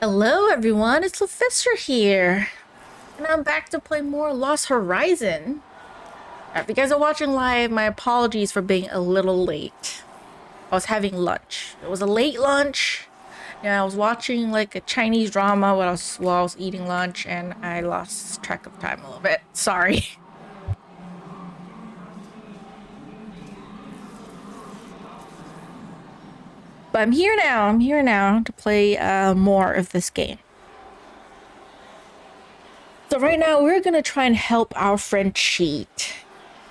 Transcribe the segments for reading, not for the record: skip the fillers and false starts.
Hello everyone, it's Luphisra here, and I'm back to play more Lost Horizon. If you guys are watching live, my apologies for being a little late. I was having lunch. It was a late lunch. I was watching like a Chinese drama while I was eating lunch, and I lost track of time a little bit. Sorry. But I'm here now. I'm here now to play more of this game. So right now we're gonna try and help our friend cheat.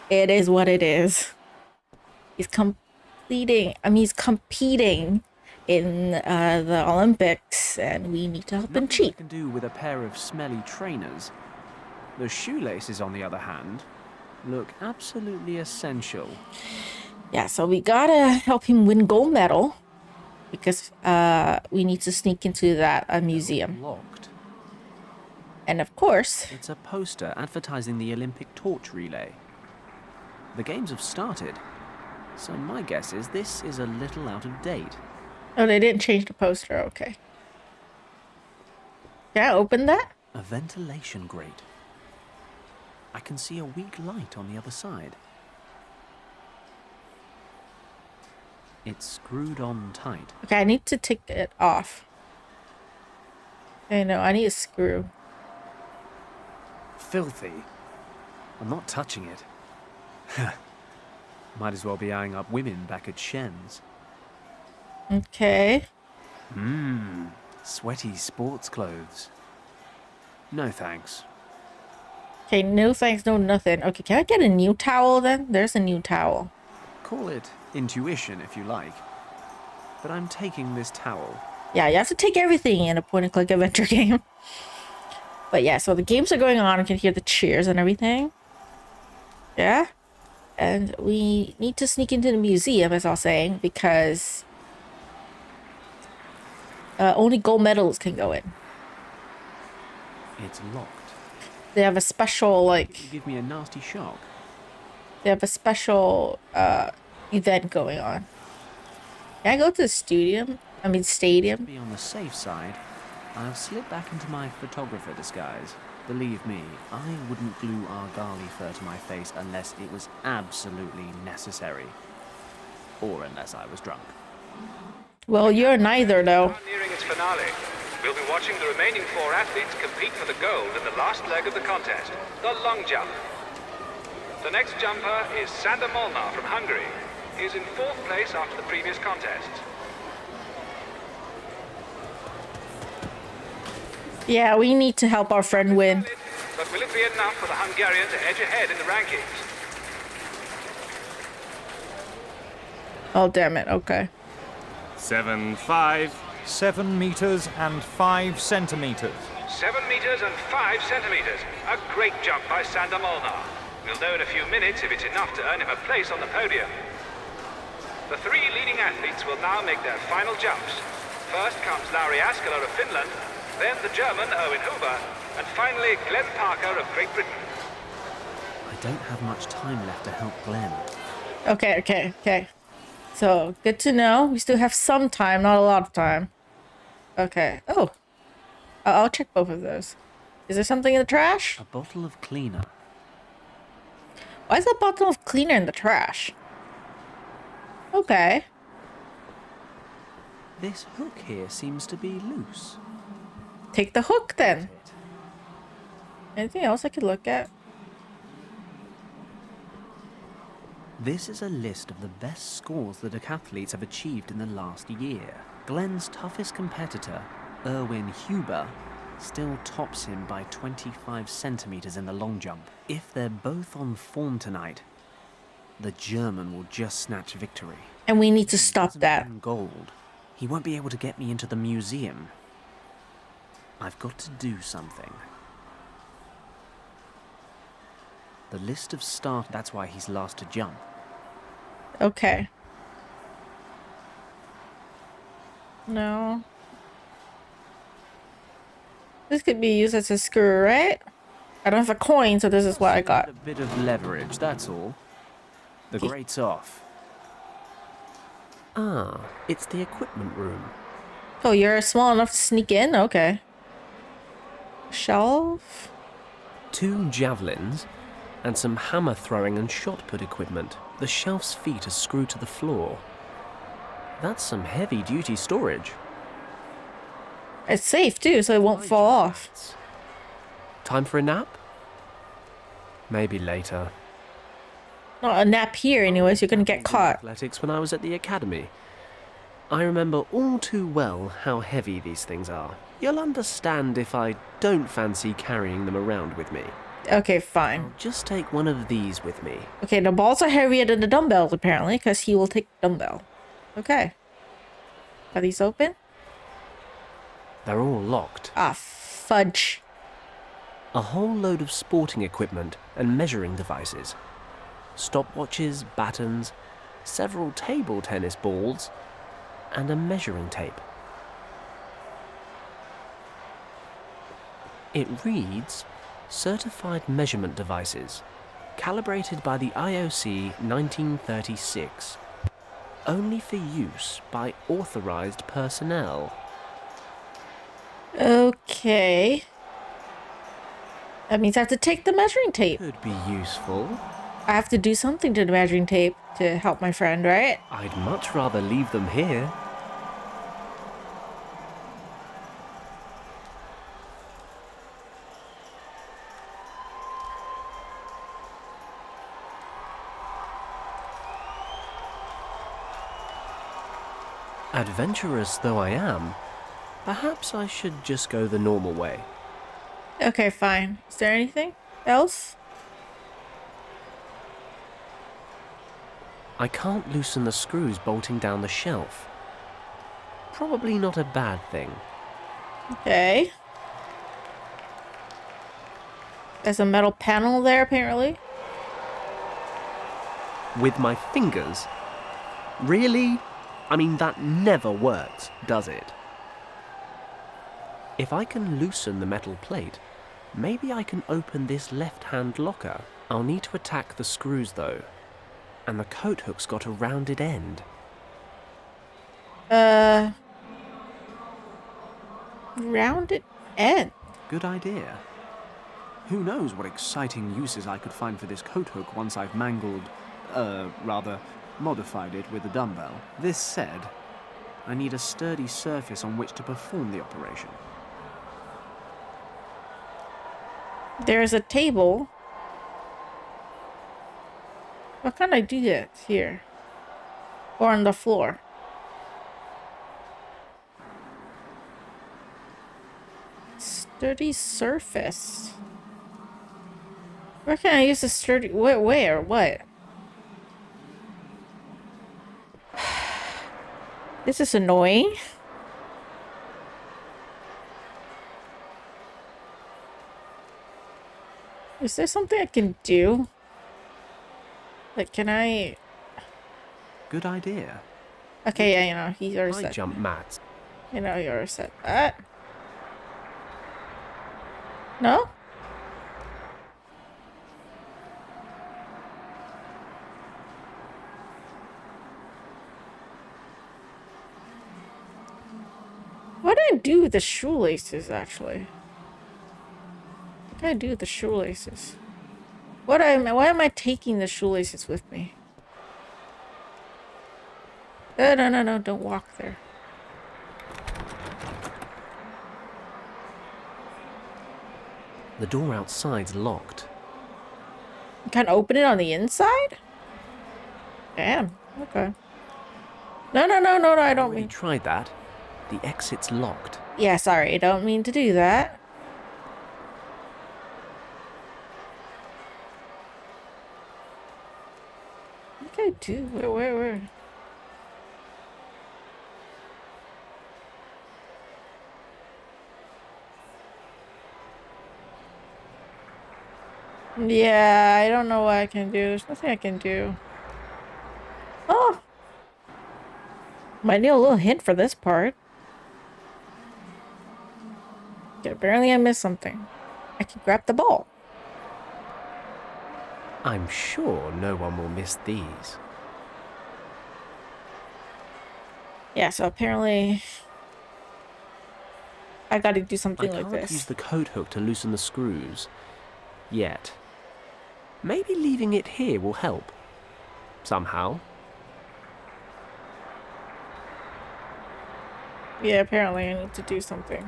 It is what it is. He's competing in the Olympics, and we need to help him cheat. I can do with a pair of smelly trainers. The shoelaces, on the other hand, look absolutely essential. Yeah, so we gotta help him win gold medal because we need to sneak into that museum. Locked. And of course, it's a poster advertising the Olympic torch relay. The games have started, so my guess is this is a little out of date. Oh, they didn't change the poster. Okay. Can I open that? A ventilation grate. I can see a weak light on the other side. It's screwed on tight. Okay, I need to take it off. I know, I need a screw. Filthy. I'm not touching it. Might as well be eyeing up women back at Shen's. Okay. Sweaty sports clothes. No thanks. Okay, no thanks, no nothing. Okay, can I get a new towel then? There's a new towel. Call it intuition if you like. But I'm taking this towel. Yeah, you have to take everything in a point-and-click adventure game. But yeah, so the games are going on. I can hear the cheers and everything. Yeah. And we need to sneak into the museum, as I was saying, because only gold medals can go in. It's locked. They have a special, like... Give me a nasty shock. They have a special event going on. Can I go to the stadium? To be on the safe side, I'll slip back into my photographer disguise. Believe me, I wouldn't glue Argali fur to my face unless it was absolutely necessary. Or unless I was drunk. Well, you're neither, though. Nearing its finale. We'll be watching the remaining 4 athletes compete for the gold in the last leg of the contest, the long jump. The next jumper is Sander Molnar from Hungary. He is in 4th place after the previous contest. Yeah, we need to help our friend win. But will it be enough for the Hungarian to edge ahead in the rankings? Oh, damn it. Okay. 7.5. 7 meters and 5 centimeters. 7 meters and 5 centimeters. A great jump by Sander Molnar. We'll know in a few minutes if it's enough to earn him a place on the podium. The 3 leading athletes will now make their final jumps. First comes Lauri Askela of Finland, then the German Owen Huber, and finally Glenn Parker of Great Britain. I don't have much time left to help Glenn. Okay. So, good to know. We still have some time, not a lot of time. Okay. Oh. I'll check both of those. Is there something in the trash? A bottle of cleaner. Why is a bottle of cleaner in the trash? Okay. This hook here seems to be loose. Take the hook then. Anything else I could look at? This is a list of the best scores the decathletes have achieved in the last year. Glenn's toughest competitor, Erwin Huber, still tops him by 25 centimeters in the long jump. If they're both on form tonight, the German will just snatch victory. And we need to stop that. Gold. He won't be able to get me into the museum. I've got to do something. The list of start, that's why he's last to jump. Okay. No. This could be used as a screw, right? I don't have a coin, so this is what I got. A bit of leverage, that's all. The grate's off. Ah, it's the equipment room. Oh, you're small enough to sneak in? Okay. Shelf? 2 javelins, and some hammer throwing and shot put equipment. The shelf's feet are screwed to the floor. That's some heavy-duty storage. It's safe too, so it won't fall off. Time for a nap? Maybe later. Not a nap here anyways, you're gonna get caught. Athletics when I was at the academy. I remember all too well how heavy these things are. You'll understand if I don't fancy carrying them around with me. Okay, fine. Just take one of these with me. Okay, the balls are heavier than the dumbbells apparently, because he will take dumbbell. Okay. Are these open? They're all locked. Ah, fudge. A whole load of sporting equipment and measuring devices. Stopwatches, batons, several table tennis balls, and a measuring tape. It reads, Certified Measurement Devices, calibrated by the IOC 1936, only for use by authorized personnel. Okay. That means I have to take the measuring tape. Could be useful. I have to do something to the measuring tape to help my friend, right? I'd much rather leave them here. Adventurous though I am, perhaps I should just go the normal way. Okay, fine. Is there anything else? I can't loosen the screws bolting down the shelf. Probably not a bad thing. Okay. There's a metal panel there, apparently. With my fingers? Really? I mean, that never works, does it? If I can loosen the metal plate, maybe I can open this left-hand locker. I'll need to attack the screws, though. And the coat hook's got a rounded end. Rounded end. Good idea. Who knows what exciting uses I could find for this coat hook once I've modified it with a dumbbell. This said, I need a sturdy surface on which to perform the operation. There's a table. What can I do that here? Or on the floor? Sturdy surface. Where can I use a sturdy... Where? What? This is annoying. Is there something I can do? Like, can I... Good idea. Okay, yeah, you know, he already High said... jump mats. You know, he already said that. No? What do I do with the shoelaces, actually? What can I do with the shoelaces? Why am I taking the shoelaces with me? No, don't walk there. The door outside's locked. You can't open it on the inside? Damn, okay. No, I don't Already mean... tried that. The exit's locked. Yeah, sorry, I don't mean to do that. What can I do? Where? Yeah, I don't know what I can do. There's nothing I can do. Oh! Might need a little hint for this part. Okay, apparently I missed something. I can grab the ball. I'm sure no one will miss these. Yeah, so apparently I gotta do I something like can't use this. the coat hook to loosen the screws. Yet. Maybe leaving it here will help. Somehow. Yeah, apparently I need to do something.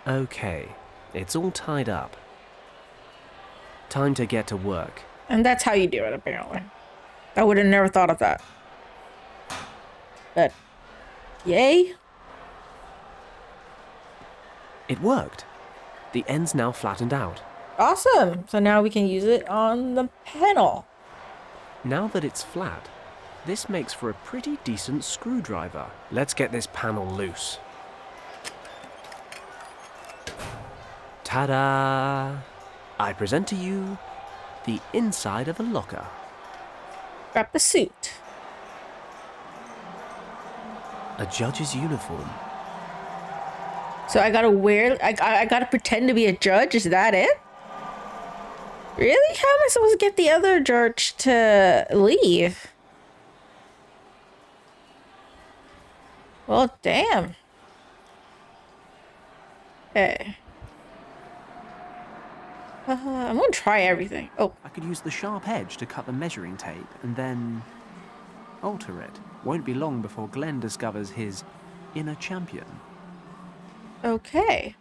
Okay, it's all tied up. Time to get to work. And that's how you do it, apparently. I would have never thought of that. But, yay. It worked. The end's now flattened out. Awesome. So now we can use it on the panel. Now that it's flat, this makes for a pretty decent screwdriver. Let's get this panel loose. Ta-da! I present to you the inside of a locker. Grab the suit. A judge's uniform. So I gotta wear, I gotta pretend to be a judge? Is that it? Really? How am I supposed to get the other judge to leave? Well, damn. Okay. I'm gonna try everything. Oh, I could use the sharp edge to cut the measuring tape and then alter it. Won't be long before Glenn discovers his inner champion. okay.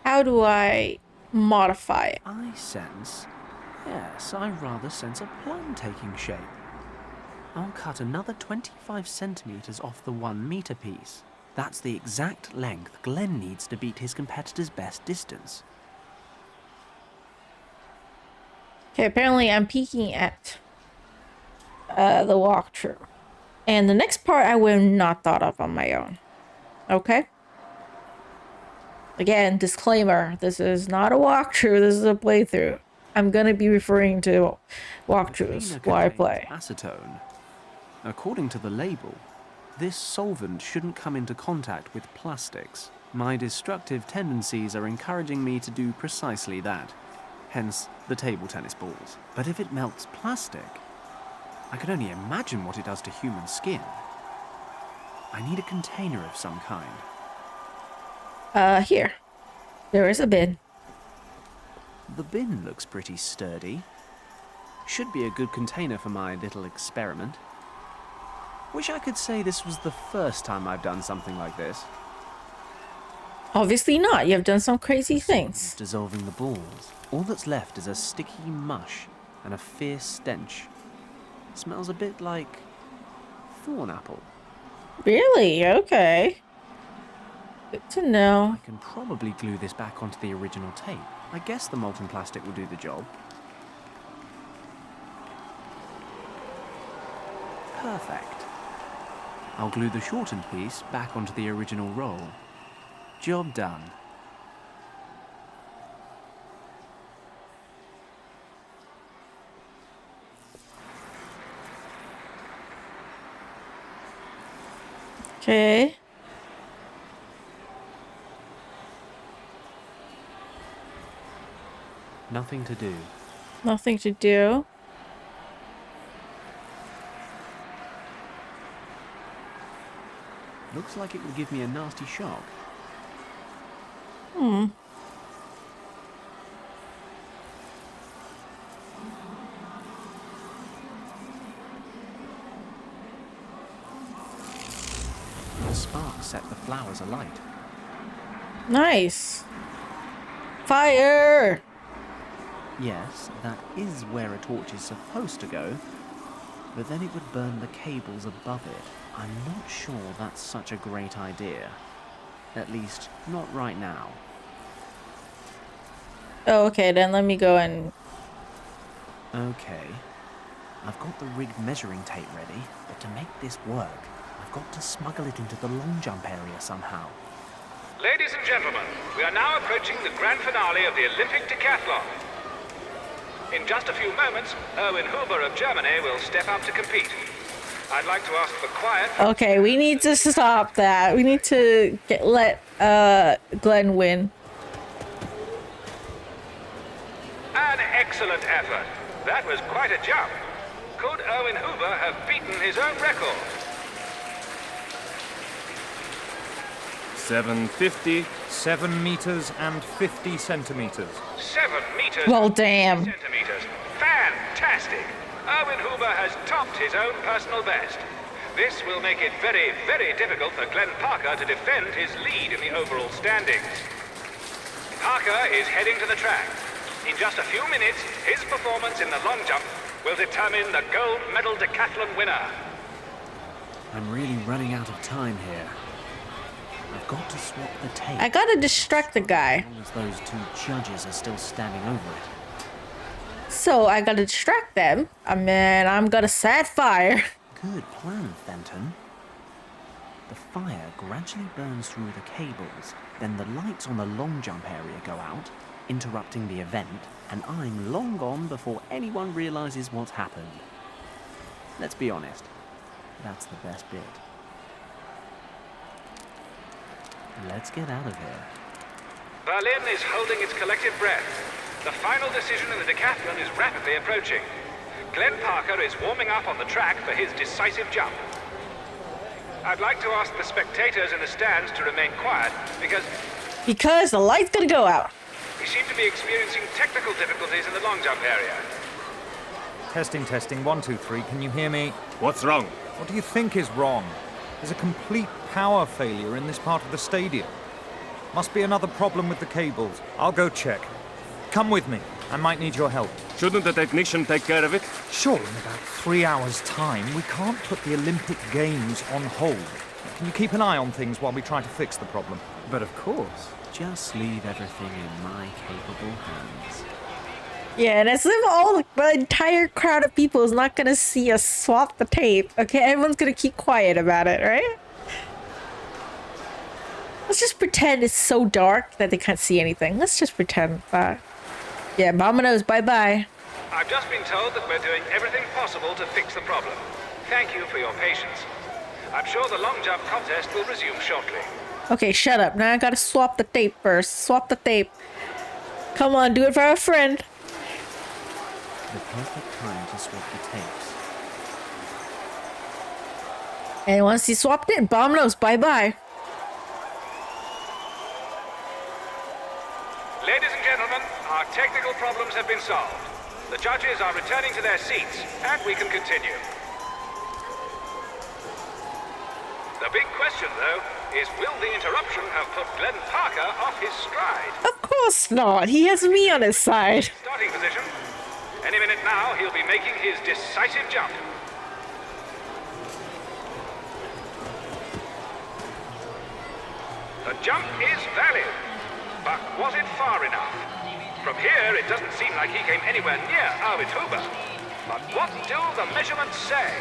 How do I modify it? I sense, yes, I rather sense a plan taking shape. I'll cut another 25 centimeters off the 1 meter piece. That's the exact length Glenn needs to beat his competitor's best distance. Okay, apparently I'm peeking at the walkthrough. And the next part I would have not thought of on my own. Okay? Again, disclaimer, this is not a walkthrough, this is a playthrough. I'm gonna be referring to walkthroughs The while I cleaner play. contains acetone. According to the label, this solvent shouldn't come into contact with plastics. My destructive tendencies are encouraging me to do precisely that. Hence, the table tennis balls. But if it melts plastic, I can only imagine what it does to human skin. I need a container of some kind. Here. There is a bin. The bin looks pretty sturdy. Should be a good container for my little experiment. Wish I could say this was the first time I've done something like this. Obviously not, you've done some crazy things. Dissolving the balls. All that's left is a sticky mush and a fierce stench. Smells a bit like thorn apple. Really? Okay. Good to know. I can probably glue this back onto the original tape. I guess the molten plastic will do the job. Perfect. I'll glue the shortened piece back onto the original roll. Job done. Okay. Nothing to do. Nothing to do. Looks like it will give me a nasty shock. The spark set the flowers alight. Nice. Fire! Yes, that is where a torch is supposed to go, but then it would burn the cables above it. I'm not sure that's such a great idea. At least, not right now. Oh, okay, then let me go and... Okay. I've got the rigged measuring tape ready, but to make this work, I've got to smuggle it into the long jump area somehow. Ladies and gentlemen, we are now approaching the grand finale of the Olympic decathlon. In just a few moments, Erwin Huber of Germany will step up to compete. I'd like to ask for quiet. Okay, we need to stop that. We need to let Glenn win. An excellent effort. That was quite a jump. Could Owen Hoover have beaten his own record? 750. 7 meters and 50 centimeters. 7 meters. Well, damn. Centimeters. Fantastic. Owen Hoover has topped his own personal best. This will make it very, very difficult for Glenn Parker to defend his lead in the overall standings. Parker is heading to the track. In just a few minutes, his performance in the long jump will determine the gold medal decathlon winner. I'm really running out of time here. I've got to swap the tape. I gotta distract the guy. As long as those two judges are still standing over it. So I gotta distract them. And then I'm gonna set fire. Good plan, Fenton. The fire gradually burns through the cables, then the lights on the long jump area go out, interrupting the event, and I'm long gone before anyone realizes what's happened. Let's be honest, that's the best bit. Let's get out of here. Berlin is holding its collective breath. The final decision in the decathlon is rapidly approaching. Glenn Parker is warming up on the track for his decisive jump. I'd like to ask the spectators in the stands to remain quiet Because the light's gonna go out. we seem to be experiencing technical difficulties in the long jump area. Testing, testing. 1, 2, 3. Can you hear me? What's wrong? What do you think is wrong? There's a complete power failure in this part of the stadium. Must be another problem with the cables. I'll go check. Come with me. I might need your help. Shouldn't the technician take care of it? Sure, in about 3 hours' time, we can't put the Olympic Games on hold. Can you keep an eye on things while we try to fix the problem? But of course, just leave everything in my capable hands. Yeah, and as if the entire crowd of people is not gonna see us swap the tape. Okay, everyone's gonna keep quiet about it, right? Let's just pretend it's so dark that they can't see anything. Let's just pretend that. Yeah, Bominos, bye-bye. I've just been told that we're doing everything possible to fix the problem. Thank you for your patience. I'm sure the long jump contest will resume shortly. Okay, shut up. Now I gotta swap the tape first. Swap the tape. Come on, do it for our friend. The perfect time to swap the tapes. And once he swapped it, Bominos, bye-bye. Ladies and gentlemen, our technical problems have been solved. The judges are returning to their seats, and we can continue. The big question, though, is will the interruption have put Glenn Parker off his stride? Of course not. He has me on his side. Starting position. Any minute now, he'll be making his decisive jump. The jump is valid, but was it far enough? From here, it doesn't seem like he came anywhere near Owen Hoover. But what do the measurements say?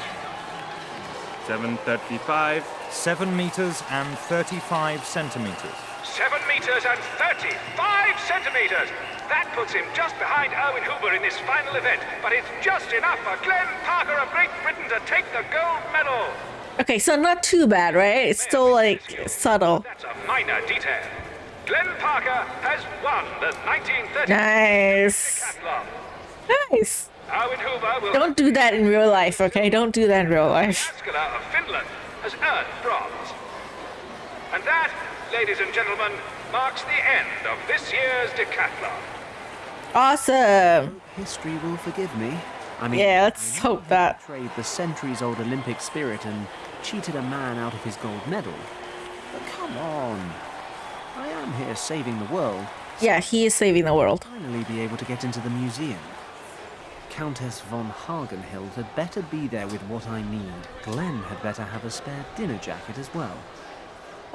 735. 7 meters and 35 centimeters. 7 meters and 35 centimeters. That puts him just behind Owen Hoover in this final event, but it's just enough for Glenn Parker of Great Britain to take the gold medal. Okay, so not too bad, right? It's still, like, subtle. That's a minor detail. Glenn Parker has won the 1930 Nice. decathlon. Nice. Owen Hoover will... Don't do that in real life, okay? Don't do that in real life. Smuggler of Finland has earned bronze. And that, ladies and gentlemen, marks the end of this year's decathlon. Awesome. History will forgive me. I mean, Yeah, let's hope that. betrayed the centuries-old Olympic spirit and cheated a man out of his gold medal. But come on. I am here saving the world. Yeah, he is saving the world. Finally be able to get into the museum. Countess von Hagenhild had better be there with what I need. Glenn had better have a spare dinner jacket as well.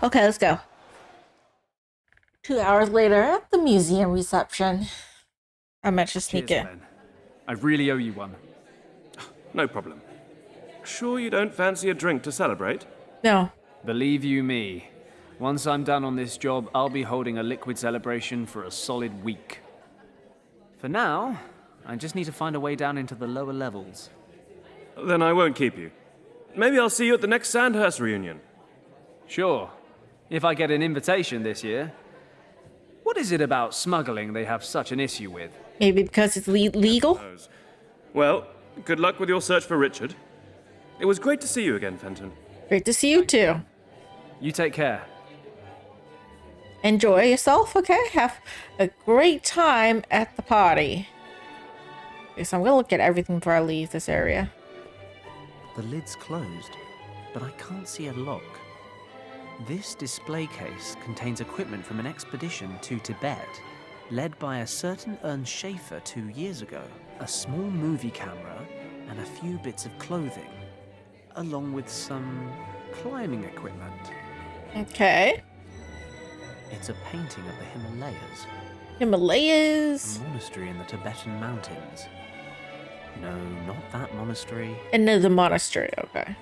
Okay, let's go. 2 hours later at the museum reception. I meant to sneak in. Glenn. I really owe you one. No problem. Sure you don't fancy a drink to celebrate? No. Believe you me, once I'm done on this job, I'll be holding a liquid celebration for a solid week. For now, I just need to find a way down into the lower levels. Then I won't keep you. Maybe I'll see you at the next Sandhurst reunion. Sure, if I get an invitation this year. What is it about smuggling they have such an issue with? Maybe because it's legal? Well, Good luck with your search for Richard. It was great to see you again, Fenton. Great to see you too. You take care. Enjoy yourself, okay? Have a great time at the party. Okay, so I'm gonna look at everything before I leave this area. The lid's closed, but I can't see a lock. This display case contains equipment from an expedition to Tibet, led by a certain Ernst Schaefer 2 years ago. A small movie camera and a few bits of clothing, along with some climbing equipment. Okay. It's a painting of the Himalayas, Himalayas. a monastery in the Tibetan mountains. No, not that monastery. Another monastery, okay.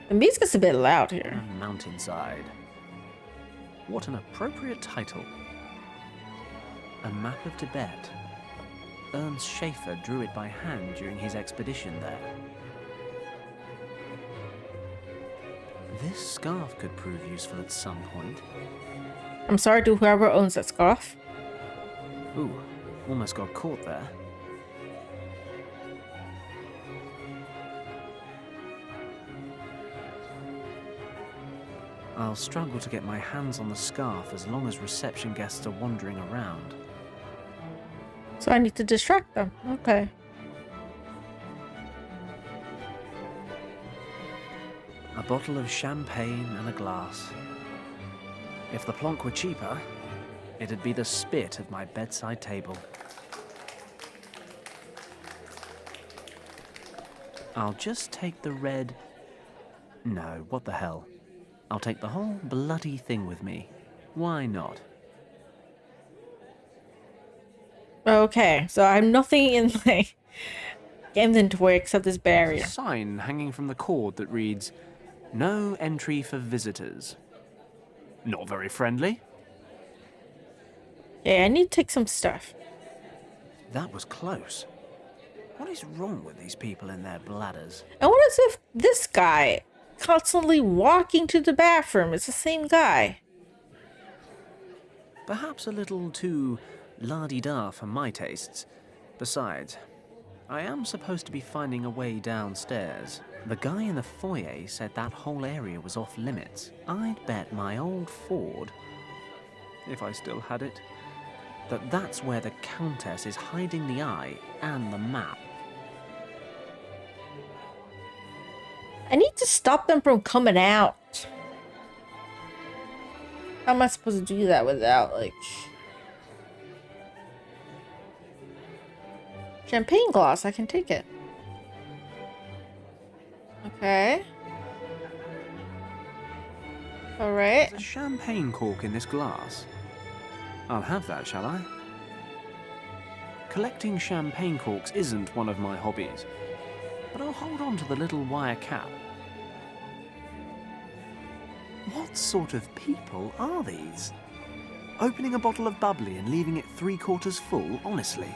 The music's a bit loud here. A mountainside. What an appropriate title. A map of Tibet. Ernst Schaefer drew it by hand during his expedition there. This scarf could prove useful at some point. I'm sorry to whoever owns that scarf. Ooh, almost got caught there. I'll struggle to get my hands on the scarf as long as reception guests are wandering around. So I need to distract them. Okay. A bottle of champagne and a glass. If the plonk were cheaper, it'd be the spit of my bedside table. I'll just take the red... No, what the hell. I'll take the whole bloody thing with me. Why not? Okay, so I'm nothing in my inventory except this barrier. A sign hanging from the cord that reads, "No entry for visitors." Not very friendly. Yeah, I need to take some stuff. That was close. What is wrong with these people and their bladders? And what is if this guy constantly walking to the bathroom is the same guy? Perhaps a little too la-di-da for my tastes. Besides, I am supposed to be finding a way downstairs. The guy in the foyer said that whole area was off limits. I'd bet my old Ford, if I still had it, that that's where the Countess is hiding the eye and the map. I need to stop them from coming out. How am I supposed to do that without, like... Champagne glass, I can take it. Okay. Alright. There's a champagne cork in this glass. I'll have that, shall I? Collecting champagne corks isn't one of my hobbies, but I'll hold on to the little wire cap. What sort of people are these? Opening a bottle of bubbly and leaving it 3/4 full, honestly.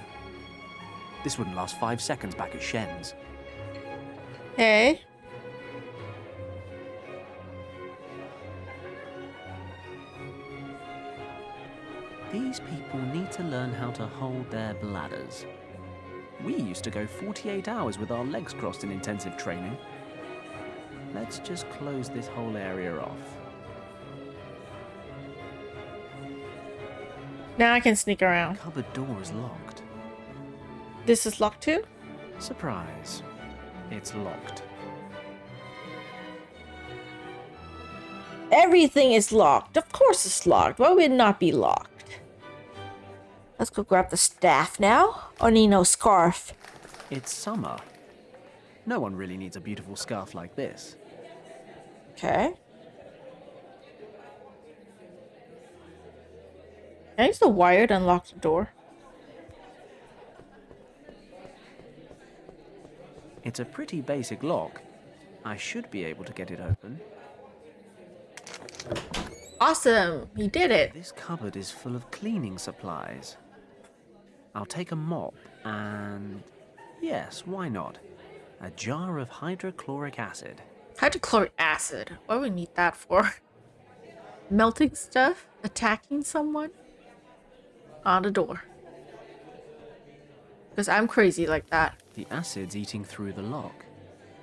This wouldn't last 5 seconds back at Shen's. Okay. These people need to learn how to hold their bladders. We used to go 48 hours with our legs crossed in intensive training. Let's just close this whole area off. Now I can sneak around. Cupboard door is locked. This is locked too? Surprise. It's locked. Everything is locked. Of course it's locked. Why would it not be locked? Let's go grab the staff now. Oh, need no scarf. It's summer. No one really needs a beautiful scarf like this. Okay. Can I use the wire to unlock the door? It's a pretty basic lock. I should be able to get it open. Awesome. You did it. This cupboard is full of cleaning supplies. I'll take a mop and... yes, why not? A jar of hydrochloric acid. Hydrochloric acid. What do we need that for? Melting stuff? Attacking someone? On the door. Because I'm crazy like that. The acid's eating through the lock.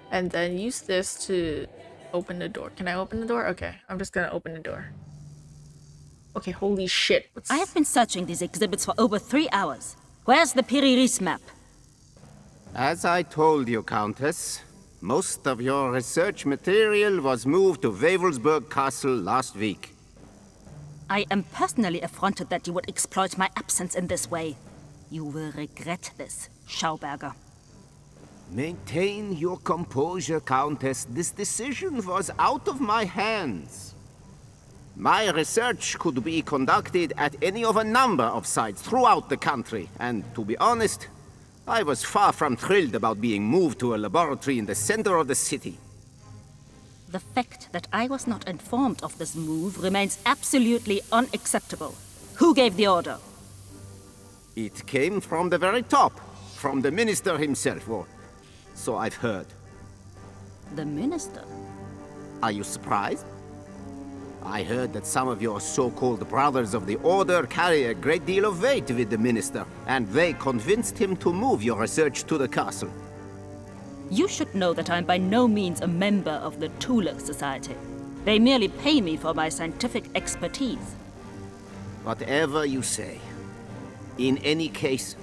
And then use this to open the door. Can I open the door? Okay, I'm just gonna open the door. Okay, holy shit. I have been searching these exhibits for over 3 hours. Where's the Piriris map? As I told you, Countess, most of your research material was moved to Wewelsburg Castle last week. I am personally affronted that you would exploit my absence in this way. You will regret this, Schauberger. Maintain your composure, Countess. This decision was out of my hands. My research could be conducted at any of a number of sites throughout the country, and to be honest, I was far from thrilled about being moved to a laboratory in the center of the city. The fact that I was not informed of this move remains absolutely unacceptable. Who gave the order? It came from the very top, from the minister himself, or so I've heard. The minister? Are you surprised? I heard that some of your so-called brothers of the Order carry a great deal of weight with the minister, and they convinced him to move your research to the castle. You should know that I am by no means a member of the Tuluk Society. They merely pay me for my scientific expertise. Whatever you say. In any case,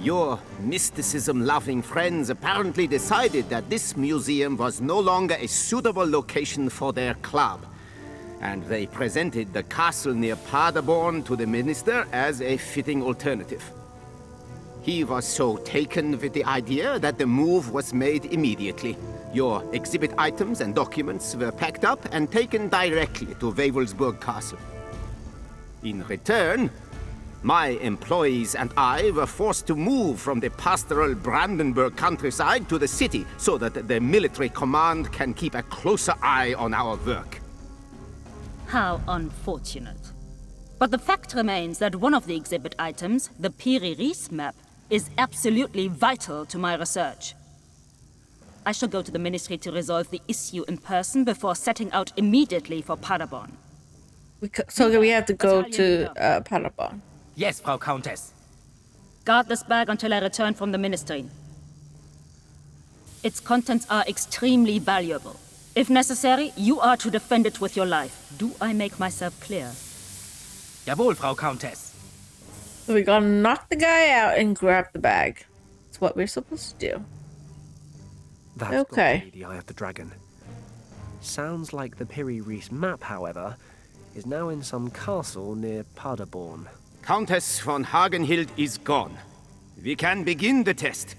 your mysticism-loving friends apparently decided that this museum was no longer a suitable location for their club, and they presented the castle near Paderborn to the minister as a fitting alternative. He was so taken with the idea that the move was made immediately. Your exhibit items and documents were packed up and taken directly to Wewelsburg Castle. In return, my employees and I were forced to move from the pastoral Brandenburg countryside to the city so that the military command can keep a closer eye on our work. How unfortunate. But the fact remains that one of the exhibit items, the Piriris map, is absolutely vital to my research. I shall go to the ministry to resolve the issue in person before setting out immediately for Paderborn. So we have to go to Paderborn. Yes, Frau Countess. Guard this bag until I return from the ministry. Its contents are extremely valuable. If necessary, you are to defend it with your life. Do I make myself clear? Jawohl, Frau Countess. So we gotta knock the guy out and grab the bag. That's what we're supposed to do. That's Okay. got to be the Eye of the Dragon. Sounds like the Piri-Reis map, however, is now in some castle near Paderborn. Countess von Hagenhild is gone. We can begin the test.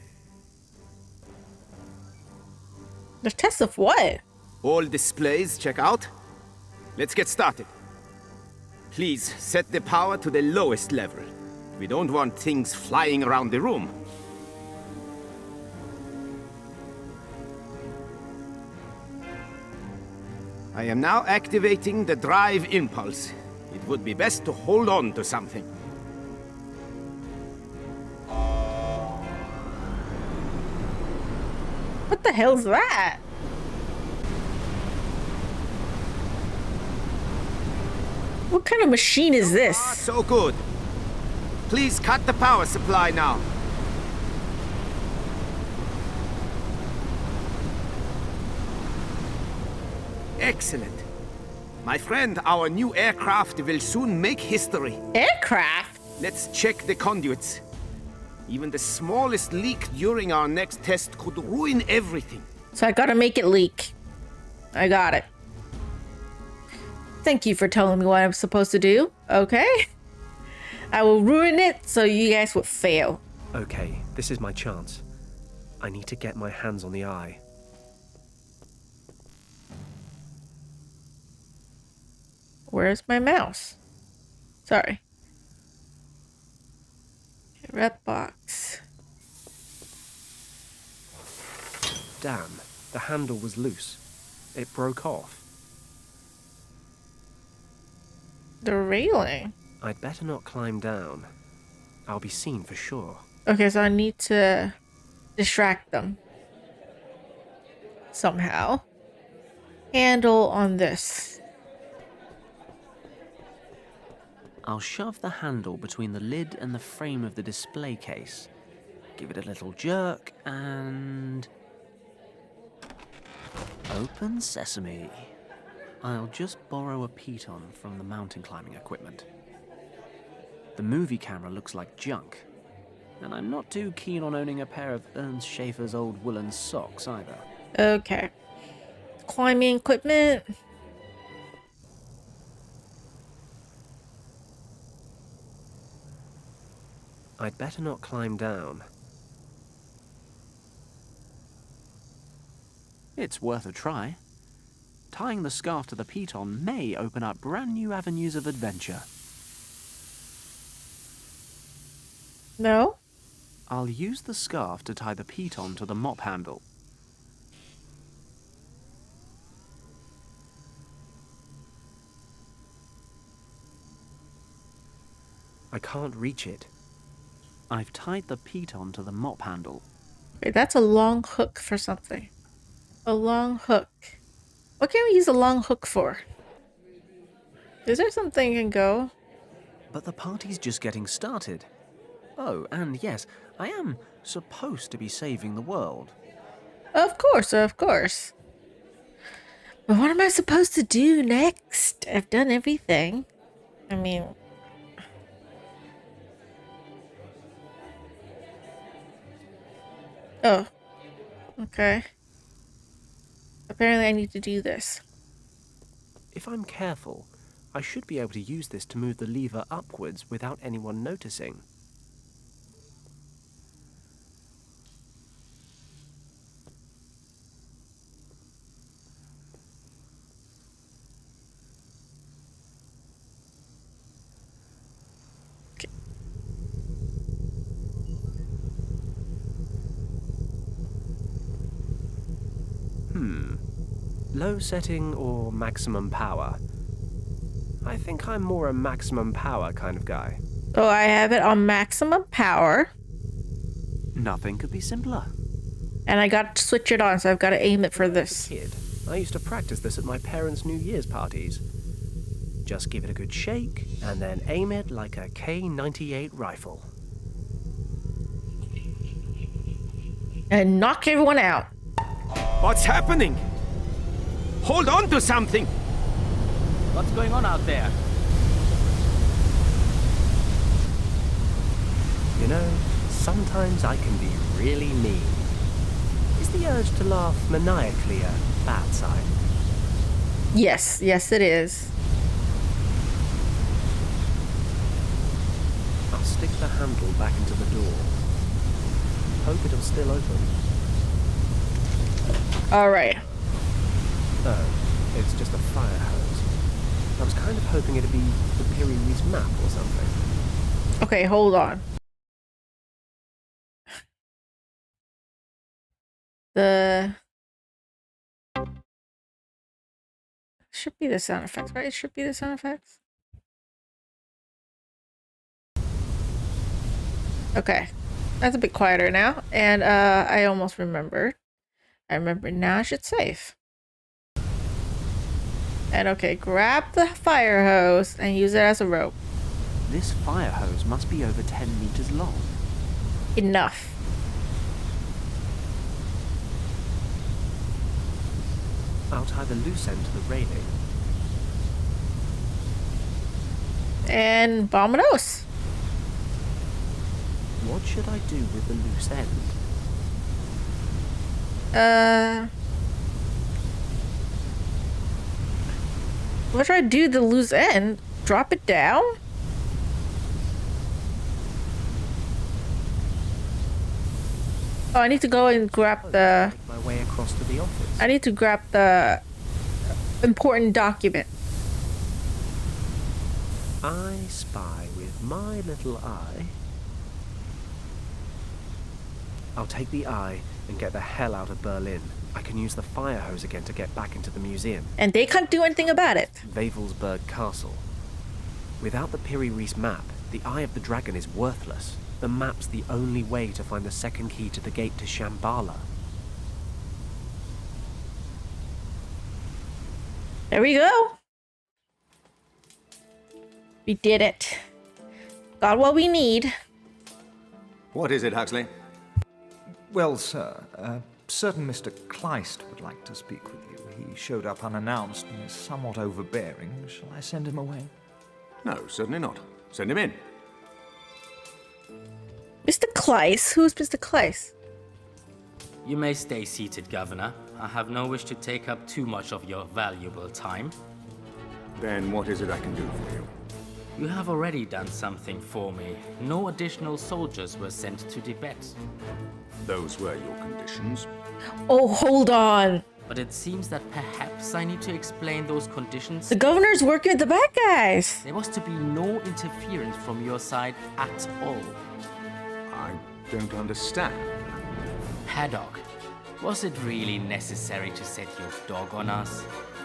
The test of what? All displays check out. Let's get started. Please set the power to the lowest level. We don't want things flying around the room. I am now activating the drive impulse. It would be best to hold on to something. What the hell's that? What kind of machine is this? So good. Please cut the power supply now. Excellent. My friend, our new aircraft will soon make history. Aircraft? Let's check the conduits. Even the smallest leak during our next test could ruin everything. So I gotta make it leak. I got it. Thank you for telling me what I'm supposed to do. Okay. I will ruin it so you guys would fail. Okay, this is my chance. I need to get my hands on the eye. Where's my mouse? Sorry. Red box. Damn, the handle was loose. It broke off. The railing. I'd better not climb down. I'll be seen for sure. Okay, so I need to distract them. Somehow. Handle on this. I'll shove the handle between the lid and the frame of the display case. Give it a little jerk and... Open sesame. I'll just borrow a piton from the mountain climbing equipment. The movie camera looks like junk, and I'm not too keen on owning a pair of Ernst Schaefer's old woolen socks either. Okay. Climbing equipment. I'd better not climb down. It's worth a try. Tying the scarf to the piton may open up brand new avenues of adventure. No? I'll use the scarf to tie the piton to the mop handle. I can't reach it. I've tied the piton to the mop handle. Wait, that's a long hook for something. A long hook. What can we use a long hook for? Is there something you can go? But the party's just getting started. Oh, and yes, I am supposed to be saving the world. Of course, of course. But what am I supposed to do next? I've done everything. I mean... Oh. Okay. Apparently I need to do this. If I'm careful, I should be able to use this to move the lever upwards without anyone noticing. Low setting or maximum power? I think I'm more a maximum power kind of guy. Oh, I have it on maximum power. Nothing could be simpler. And I got to switch it on, so I've got to aim it for this. Kid, I used to practice this at my parents' New Year's parties. Just give it a good shake, and then aim it like a K-98 rifle. And knock everyone out. What's happening? Hold on to something! What's going on out there? You know, sometimes I can be really mean. Is the urge to laugh maniacally a bad sign? Yes, yes it is. I'll stick the handle back into the door. Hope it'll still open. Alright. Oh, it's just a fire hose. I was kind of hoping it'd be the Piri-Reis map or something. Okay, hold on. Should be the sound effects, right? It should be the sound effects. Okay. That's a bit quieter now. And I almost remembered. I remember now I should save. And okay, grab the fire hose and use it as a rope. This fire hose must be over 10 meters long. Enough. I'll tie the loose end to the railing. And vamonos. What should I do with the loose end? What should I do to the loose end? Drop it down? Oh, I need to go and grab the... Make my way across to the office. I need to grab the important document. I spy with my little eye. I'll take the eye and get the hell out of Berlin. I can use the fire hose again to get back into the museum. And they can't do anything about it. Wewelsburg Castle. Without the Piri-Reis map, the Eye of the Dragon is worthless. The map's the only way to find the second key to the gate to Shambhala. There we go. We did it. Got what we need. What is it, Huxley? Well, sir, a certain Mr. Kleist would like to speak with you. He showed up unannounced and is somewhat overbearing. Shall I send him away? No, certainly not. Send him in. Mr. Kleist? Who's Mr. Kleist? You may stay seated, Governor. I have no wish to take up too much of your valuable time. Then what is it I can do for you? You have already done something for me. No additional soldiers were sent to Tibet. Those were your conditions. Oh, hold on. But it seems that perhaps I need to explain those conditions. The governor's working with the bad guys. There was to be no interference from your side at all. I don't understand. Paddock, was it really necessary to set your dog on us?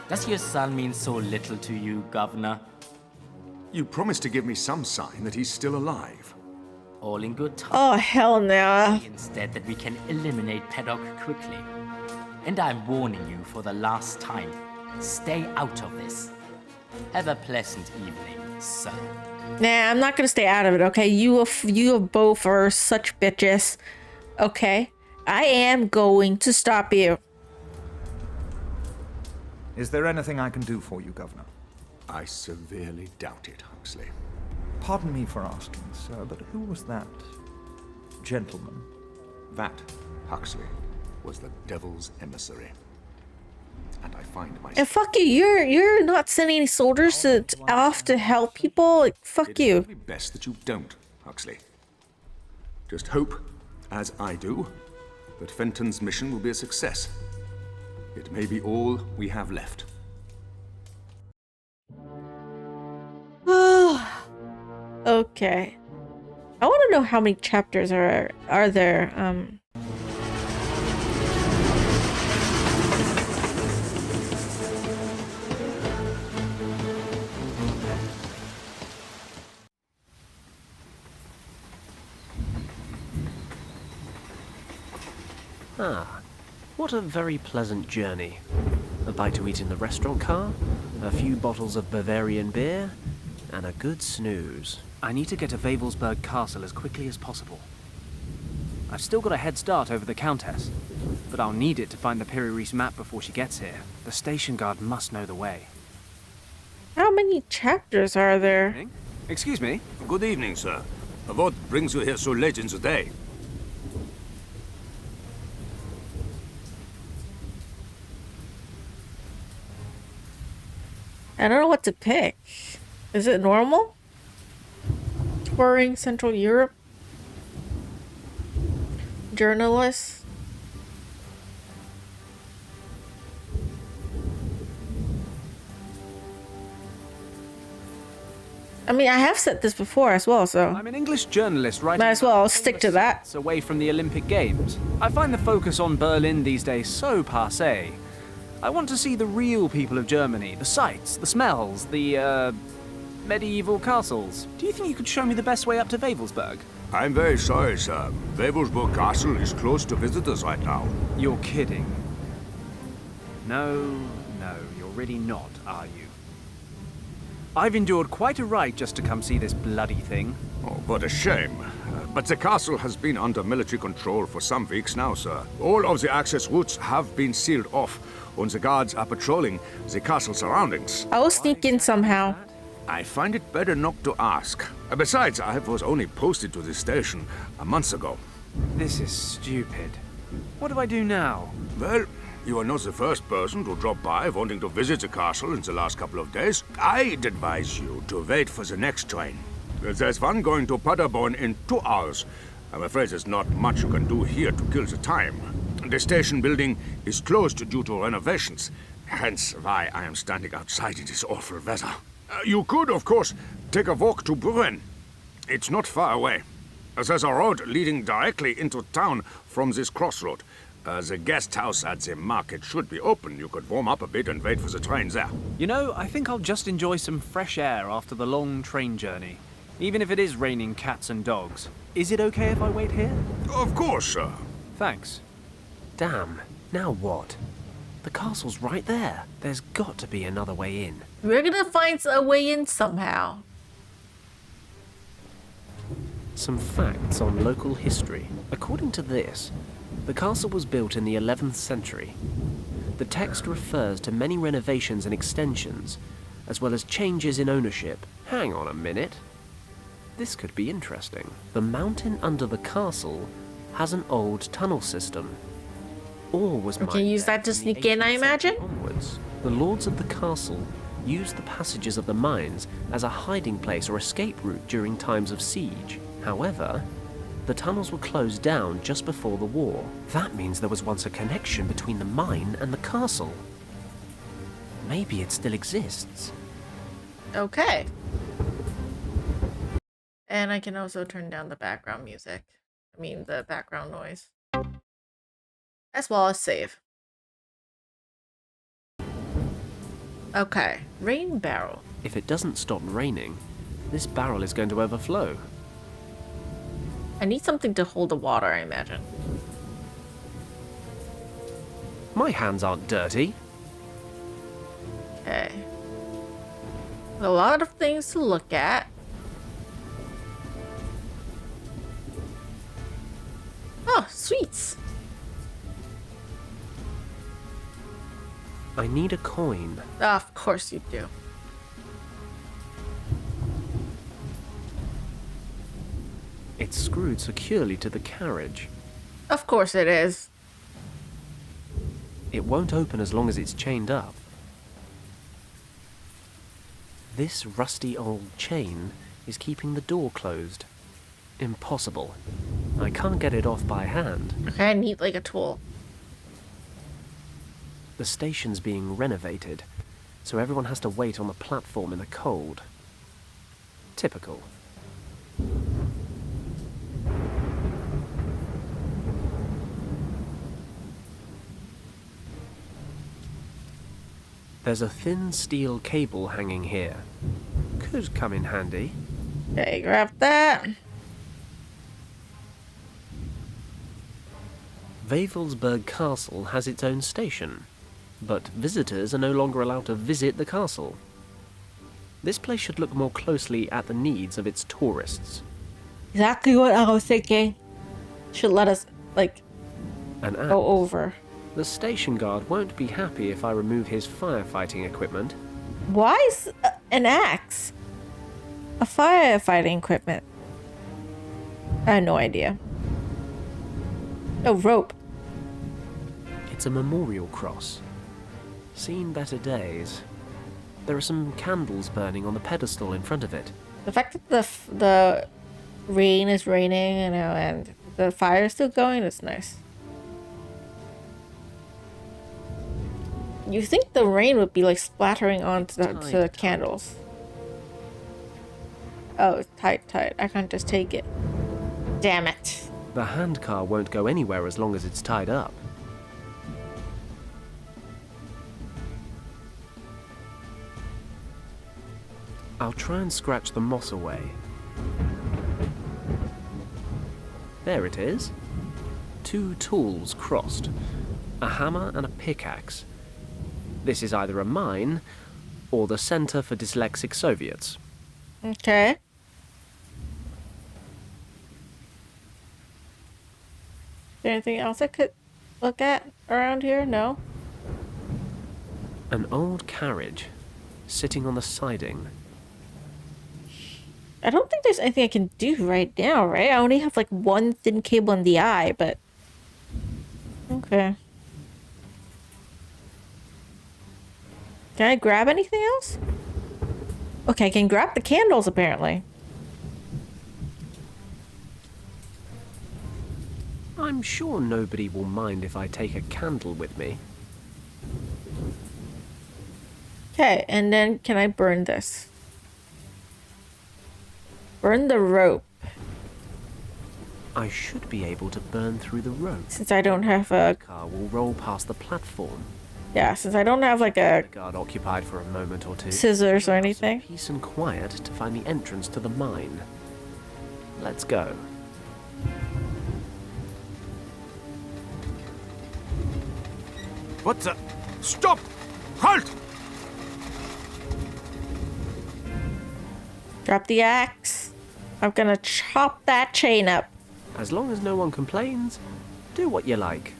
Does your son mean so little to you, Governor? You promised to give me some sign that he's still alive. All in good time. Oh, hell no. Instead that we can eliminate Paddock quickly. And I'm warning you for the last time. Stay out of this. Have a pleasant evening, sir. Nah, I'm not gonna stay out of it, okay? You both are such bitches. Okay? I am going to stop you. Is there anything I can do for you, Governor? I severely doubt it, Huxley. Pardon me for asking, sir, but who was that gentleman? That, Huxley, was the devil's emissary. And I find And myself... fuck you, you're not sending any soldiers off to help people. Like, fuck It's you. probably best that you don't, Huxley. Just hope, as I do, that Fenton's mission will be a success. It may be all we have left. Okay. I want to know how many chapters are there. Ah, what a very pleasant journey. A bite to eat in the restaurant car, a few bottles of Bavarian beer, and a good snooze. I need to get to Wewelsburg Castle as quickly as possible. I've still got a head start over the Countess, but I'll need it to find the Piri-Reis map before she gets here. The station guard must know the way. How many chapters are there? Excuse me? Good evening, sir. What brings you here so late in the day? I don't know what to pick. Is it normal? Touring Central Europe? Journalist? I mean, I have said this before as well, so I'm an English journalist writing might as well stick to that. It's away from the Olympic Games. I find the focus on Berlin these days so passé. I want to see the real people of Germany, the sights, the smells, the, medieval castles. Do you think you could show me the best way up to Wewelsburg? I'm very sorry, sir. Wewelsburg Castle is closed to visitors right now. You're kidding. No, you're really not, are you? I've endured quite a ride just to come see this bloody thing. Oh, what a shame. But the castle has been under military control for some weeks now, sir. All of the access routes have been sealed off, and the guards are patrolling the castle surroundings. I will sneak in somehow. I find it better not to ask. Besides, I was only posted to this station a month ago. This is stupid. What do I do now? Well, you are not the first person to drop by wanting to visit the castle in the last couple of days. I'd advise you to wait for the next train. There's one going to Paderborn in 2 hours. I'm afraid there's not much you can do here to kill the time. The station building is closed due to renovations, hence why I am standing outside in this awful weather. You could, of course, take a walk to Buren. It's not far away. There's a road leading directly into town from this crossroad. The guest house at the market should be open. You could warm up a bit and wait for the train there. You know, I think I'll just enjoy some fresh air after the long train journey. Even if it is raining cats and dogs. Is it okay if I wait here? Of course, sir. Thanks. Damn, now what? The castle's right there. There's got to be another way in. We're gonna find a way in somehow. Some facts on local history. According to this, The castle was built in the 11th century. The text refers to many renovations and extensions, as well as changes in ownership. Hang on a minute. This could be interesting. The mountain under the castle has an old tunnel system. Ore was mined can you use that to there from the sneak in, I 18th imagine? century onwards. The lords of the castle used the passages of the mines as a hiding place or escape route during times of siege. However, the tunnels were closed down just before the war. That means there was once a connection between the mine and the castle. Maybe it still exists. Okay. And I can also turn down the background music. I mean, the background noise. As well as save. Okay, rain barrel. If it doesn't stop raining, this barrel is going to overflow. I need something to hold the water, I imagine. My hands aren't dirty. Okay. A lot of things to look at. Oh, sweets. I need a coin. Of course you do. It's screwed securely to the carriage. Of course it is. It won't open as long as it's chained up. This rusty old chain is keeping the door closed. Impossible. I can't get it off by hand. Okay, I need like a tool. The station's being renovated, so everyone has to wait on the platform in the cold. Typical. There's a thin steel cable hanging here. Could come in handy. Okay, grab that. Wewelsburg Castle has its own station, but visitors are no longer allowed to visit the castle. This place should look more closely at the needs of its tourists. Exactly what I was thinking. Should let us, like, An axe. go over. The station guard won't be happy if I remove his firefighting equipment. Why is an axe a firefighting equipment? I have no idea. No rope. It's a memorial cross. Seen better days. There are some candles burning on the pedestal in front of it. The fact that the rain is raining, you know, and the fire is still going is nice. You think the rain would be like splattering onto the candles? Oh, it's tight. I can't just take it. Damn it. The handcar won't go anywhere as long as it's tied up. I'll try and scratch the moss away. There it is. 2 tools crossed. A hammer and a pickaxe. This is either a mine or the Center for Dyslexic Soviets. Okay. Is there anything else I could look at around here? No. An old carriage sitting on the siding. I don't think there's anything I can do right now, right? I only have like one thin cable in the eye, but... Okay. Can I grab anything else? Okay, I can grab the candles, apparently. I'm sure nobody will mind if I take a candle with me. Okay, and then can I burn this? Burn the rope. I should be able to burn through the rope. Since I don't have a... The car will roll past the platform. Yeah, since I don't have like a The guard occupied for a moment or two. scissors or anything. Peace and quiet to find the entrance to the mine. Let's go. What the? Stop! Halt! Drop the axe. I'm gonna chop that chain up. As long as no one complains, Do what you like.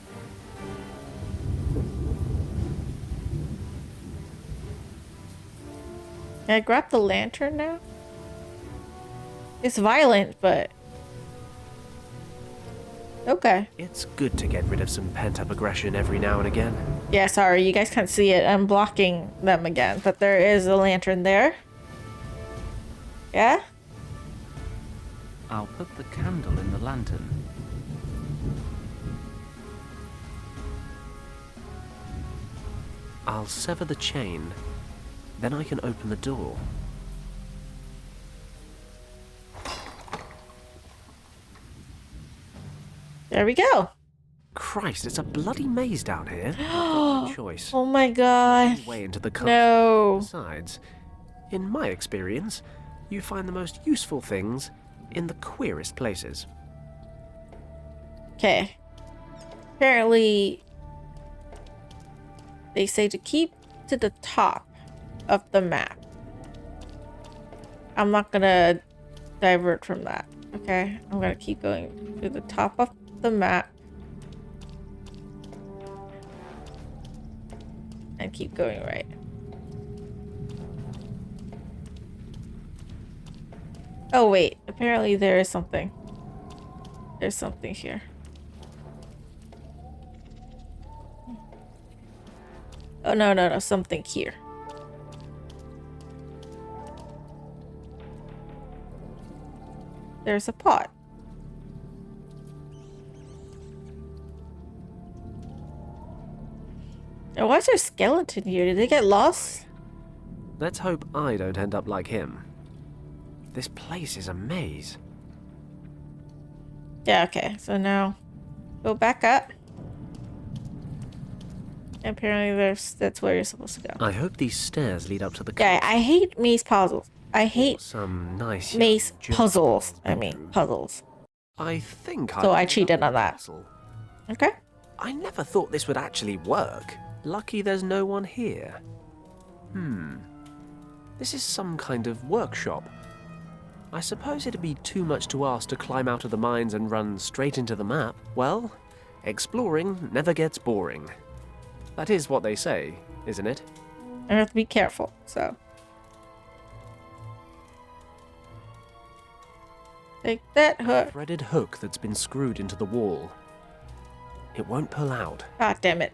Can I grab the lantern now? It's violent, but... Okay. It's good to get rid of some pent-up aggression every now and again. Yeah, sorry, you guys can't see it. I'm blocking them again, but there is a lantern there. Yeah? I'll put the candle in the lantern. I'll sever the chain. Then I can open the door. There we go. Christ, it's a bloody maze down here. I've got no choice. Oh my god. Way into the No. Besides, in my experience, you find the most useful things in the queerest places. Okay. Apparently, they say to keep to the top of the map. I'm not gonna divert from that. Okay, I'm gonna keep going to the top of the map and keep going right. Oh wait, apparently there is something. There's something here. Oh no, something here. There's a pot. And why is there a skeleton here? Did they get lost? Let's hope I don't end up like him. This place is a maze. Yeah, okay. So now go back up. Apparently that's where you're supposed to go. I hope these stairs lead up to the Yeah, I hate maze puzzles. I hate some nice maze puzzles. I mean, puzzles. I think So I cheated on that. Okay. I never thought this would actually work. Lucky there's no one here. This is some kind of workshop. I suppose it'd be too much to ask to climb out of the mines and run straight into the map. Well, exploring never gets boring. That is what they say, isn't it? I have to be careful, so. Take that hook. Threaded hook that's been screwed into the wall. It won't pull out. God damn it.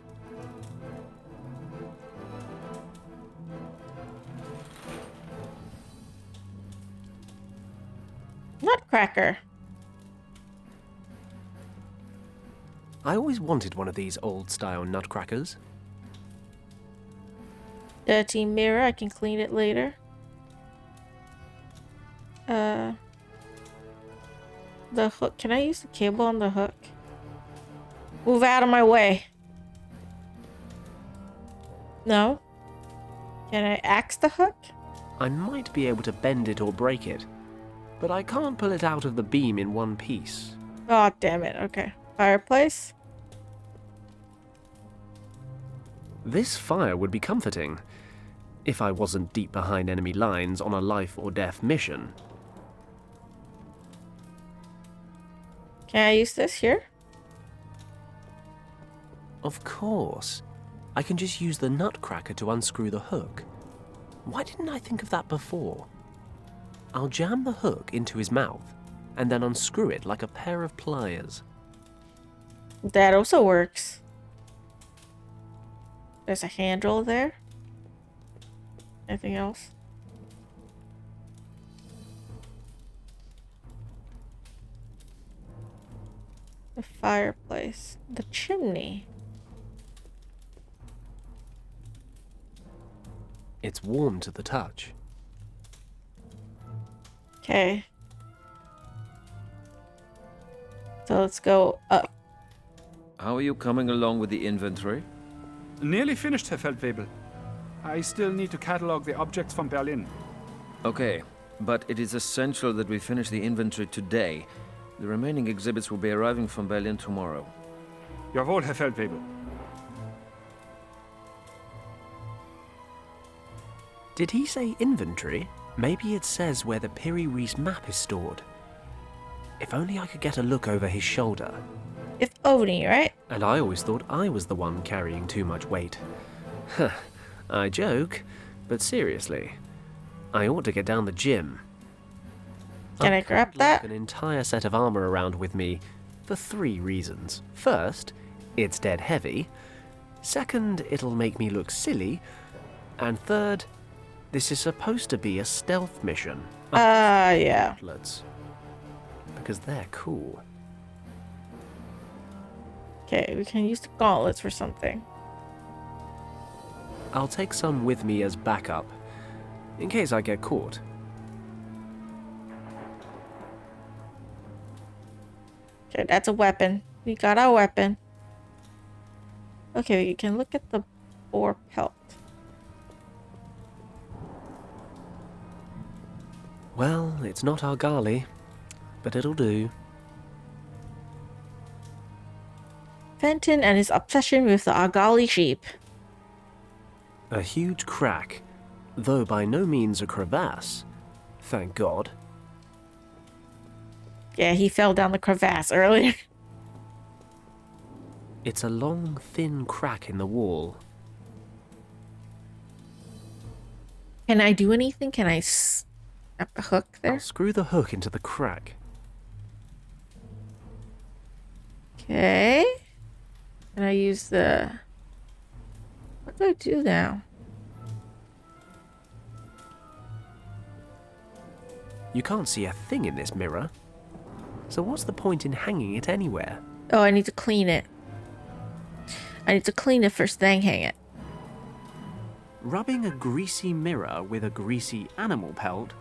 Nutcracker. I always wanted one of these old-style nutcrackers. Dirty mirror. I can clean it later. The hook. Can I use the cable on the hook? Move out of my way. No? Can I axe the hook? I might be able to bend it or break it, but I can't pull it out of the beam in one piece. Oh, damn it. Okay. Fireplace? This fire would be comforting, if I wasn't deep behind enemy lines on a life-or-death mission. Can I use this here? Of course. I can just use the nutcracker to unscrew the hook. Why didn't I think of that before? I'll jam the hook into his mouth, and then unscrew it like a pair of pliers. That also works. There's a handle there. Anything else? The fireplace. The chimney. It's warm to the touch. Okay. So let's go up. How are you coming along with the inventory? Nearly finished, Herr Feldwebel. I still need to catalog the objects from Berlin. Okay, but it is essential that we finish the inventory today. The remaining exhibits will be arriving from Berlin tomorrow. Jawohl, Herr Feldwebel. Did he say inventory? Maybe it says where the Piri Reis map is stored. If only I could get a look over his shoulder. If only, right? And I always thought I was the one carrying too much weight. Huh. I joke, but seriously, I ought to get down the gym. Can I grab could that? lug an entire set of armor around with me for 3 reasons. First, it's dead heavy. Second, it'll make me look silly. And third, this is supposed to be a stealth mission. Yeah. Outlets. Because they're cool. Okay, we can use the gauntlets for something. I'll take some with me as backup, in case I get caught. Okay, that's a weapon. We got our weapon. Okay, you can look at the boar pelt. Well, it's not Argali, but it'll do. Fenton and his obsession with the Argali sheep. A huge crack, though by no means a crevasse. Thank God. Yeah, he fell down the crevasse earlier. It's a long, thin crack in the wall. Can I do anything? Can I snap a hook there? I'll screw the hook into the crack. Okay. Can I use the... What do I do now? You can't see a thing in this mirror. So what's the point in hanging it anywhere? Oh, I need to clean it. I need to clean it first, then hang it. Rubbing a greasy mirror with a greasy animal pelt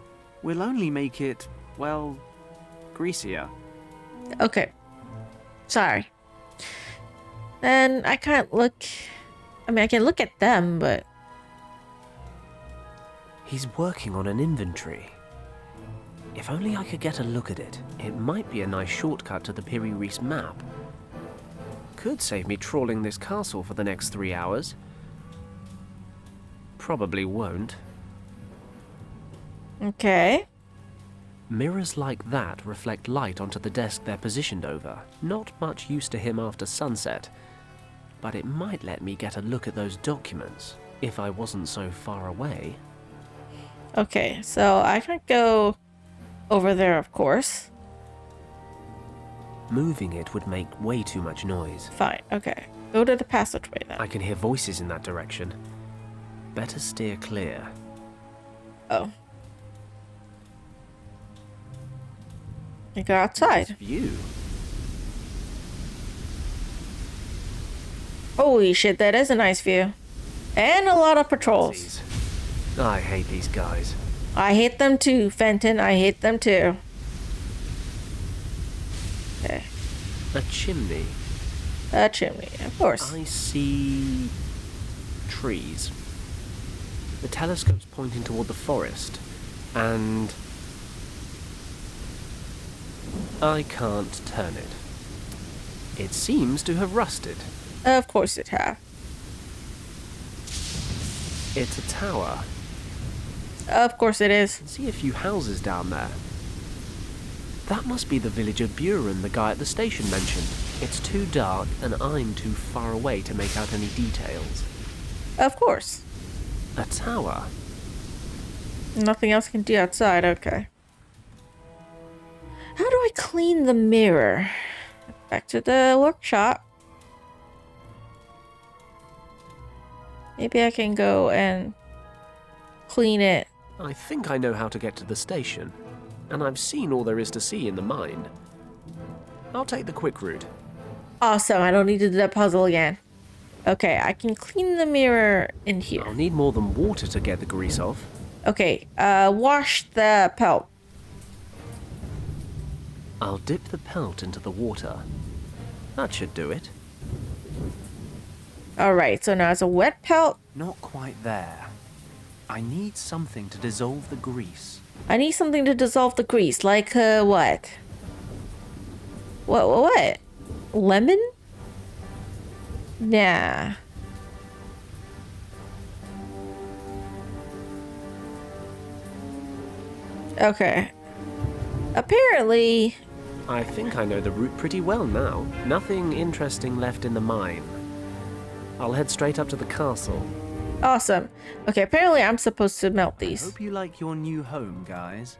will only make it, well, greasier. Okay. Sorry. Then I can't look... I mean, I can look at them, but... He's working on an inventory. If only I could get a look at it, it might be a nice shortcut to the Piri-Reis map. Could save me trawling this castle for the next 3 hours. Probably won't. Okay. Mirrors like that reflect light onto the desk they're positioned over. Not much use to him after sunset, but it might let me get a look at those documents if I wasn't so far away. Okay, so I can go over there, of course. Moving it would make way too much noise. Fine, okay. Go to the passageway then. I can hear voices in that direction. Better steer clear. Oh. You go outside. View. Holy shit, that is a nice view. And a lot of patrols. I hate these guys. I hate them too, Fenton. I hate them too. Okay. A chimney. A chimney, of course. I see... trees. The telescope's pointing toward the forest, and... I can't turn it. It seems to have rusted. Of course it have. It's a tower. Of course it is. I can see a few houses down there. That must be the villager Buren the guy at the station mentioned. It's too dark and I'm too far away to make out any details. Of course. A tower? Nothing else can do outside, okay. How do I clean the mirror? Back to the workshop. Maybe I can go and clean it. I think I know how to get to the station, and I've seen all there is to see in the mine. I'll take the quick route. Awesome, I don't need to do that puzzle again. Okay, I can clean the mirror in here. I'll need more than water to get the grease off. Okay, wash the pelt. I'll dip the pelt into the water. That should do it. Alright, so now it's a wet pelt. Not quite there. I need something to dissolve the grease. I need something to dissolve the grease, like, what? What? Lemon? Nah. Okay. Apparently, I think I know the route pretty well now. Nothing interesting left in the mine. I'll head straight up to the castle. Awesome. Okay, apparently I'm supposed to melt I these. hope you like your new home, guys.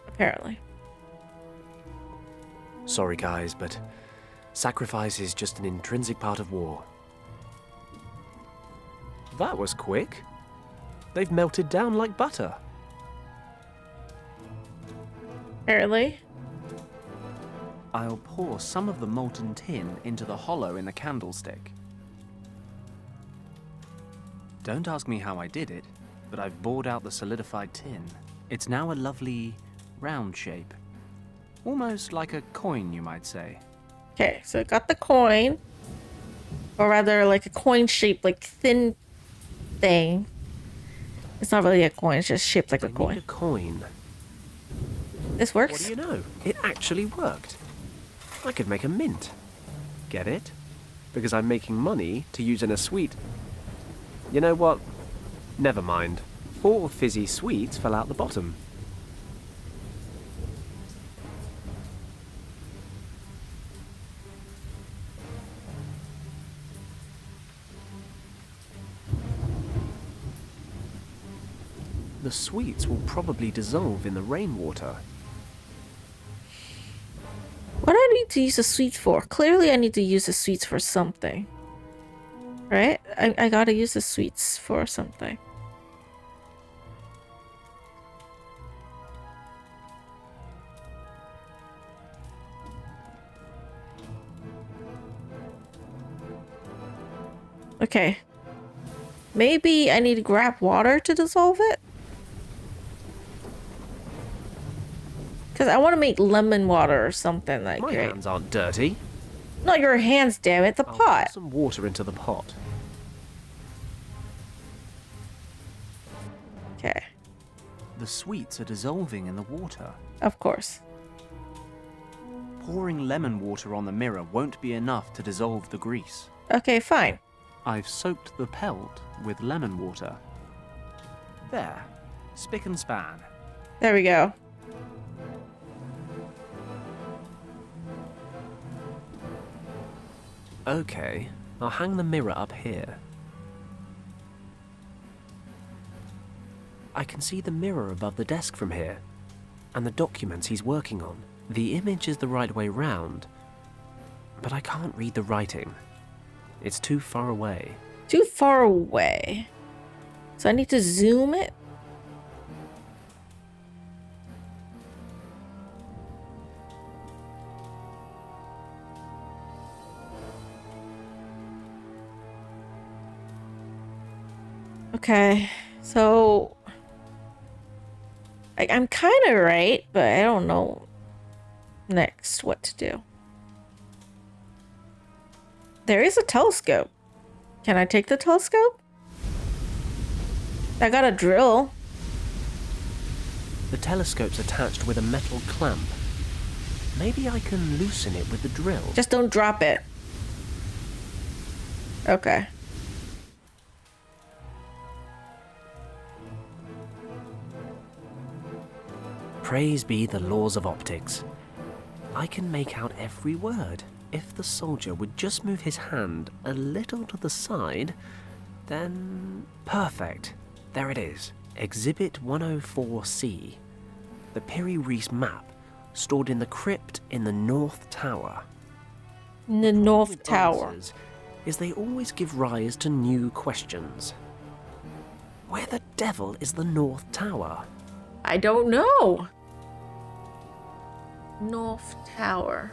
Apparently. Sorry guys, but sacrifice is just an intrinsic part of war. That was quick. They've melted down like butter. Apparently. I'll pour some of the molten tin into the hollow in the candlestick. Don't ask me how I did it, but I've bored out the solidified tin. It's now a lovely round shape. Almost like a coin, you might say. Okay, so I got the coin. Or rather, like a coin shaped, like thin thing. It's not really a coin, it's just shaped like a coin. A coin. This works? What do you know? It actually worked. I could make a mint. Get it? Because I'm making money to use in a sweet. You know what? Never mind. 4 fizzy sweets fell out the bottom. The sweets will probably dissolve in the rainwater. What do I need to use the sweets for? Clearly I need to use the sweets for something. Right? I gotta use the sweets for something. Okay. Maybe I need to grab water to dissolve it? Because I want to make lemon water or something like My great. hands aren't dirty. Not your hands, damn it, the I'll pot. put some water into the pot. Okay, The sweets are dissolving in the water. of course. Pouring lemon water on the mirror won't be enough to dissolve the grease. Okay, fine. I've soaked the pelt with lemon water. There. Spick and span. There we go. Okay, I'll hang the mirror up here. I can see the mirror above the desk from here, and the documents he's working on. The image is the right way round, but I can't read the writing. It's too far away. Too far away. So I need to zoom it? Okay, so I'm kind of right, but I don't know next what to do. There is a telescope. Can I take the telescope? I got a drill. The telescope's attached with a metal clamp. Maybe I can loosen it with the drill. Just don't drop it. Okay. Praise be the laws of optics. I can make out every word. If the soldier would just move his hand a little to the side, then... Perfect. There it is. Exhibit 104C. The Piri Reis map, stored in the crypt in the North Tower. The North Tower. Answers is they always give rise to new questions. Where the devil is the North Tower? I don't know. North Tower.